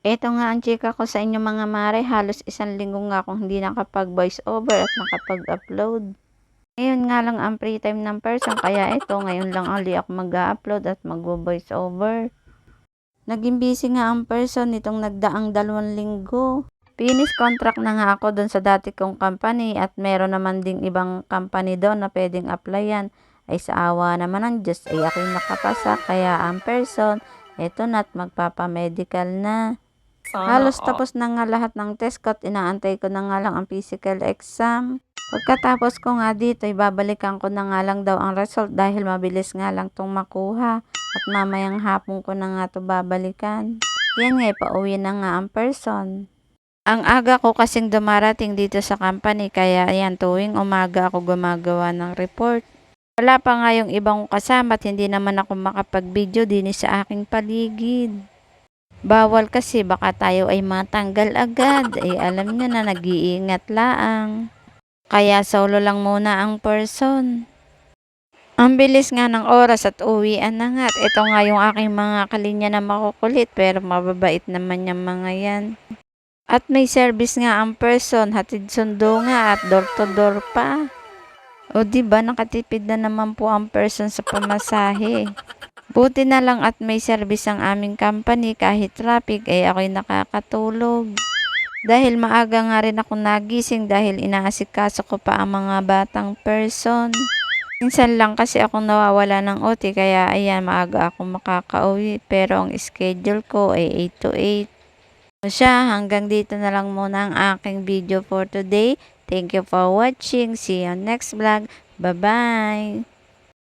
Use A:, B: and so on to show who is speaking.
A: Eto nga ang chika ko sa inyo mga mare, halos 1 linggo nga akong hindi nakapag-voice over at nakapag-upload. Ngayon nga lang ang free time ng person kaya eto ngayon lang uli ako mag-upload at mag-voice over. Naging busy nga ang person nitong nagdaang 2 linggo. Finish contract na nga ako doon sa dati kong company at meron naman ding ibang company doon na pwedeng applyan. Ay sa awa naman ng Diyos ay ako'y nakapasa kaya ang person eto na't magpapamedical na. Halos tapos na nga lahat ng test ko at inaantay ko na nga lang ang physical exam. Pagkatapos ko nga dito, ibabalikan ko na nga lang daw ang result dahil mabilis nga lang tong makuha. At mamayang hapon ko na nga to babalikan. Yan nga, pauwi na nga ang person. Ang aga ko kasing dumarating dito sa company kaya ayan tuwing umaga ako gumagawa ng report. Wala pa nga yung ibang kasama at hindi naman ako makapag-video din sa aking paligid. Bawal kasi baka tayo ay matanggal agad. Alam nyo na nag-iingat laang. Kaya solo lang muna ang person. Ang bilis nga ng oras at uwian na nga. At ito nga yung aking mga kalinya na makukulit pero mababait naman yung mga yan. At may service nga ang person. Hatid sundo nga at door to door pa. O diba nakatipid na naman po ang person sa pamasahe. Buti na lang at may service ang aming company kahit traffic ay ako'y nakakatulog. Dahil maaga nga rin ako nagising dahil inaasikaso ko pa ang mga batang person. Minsan lang kasi akong nawawala ng OT kaya ayan maaga ako makakauwi pero ang schedule ko ay 8 to 8. O siya, hanggang dito na lang muna ang aking video for today. Thank you for watching. See you on next vlog. Bye-bye!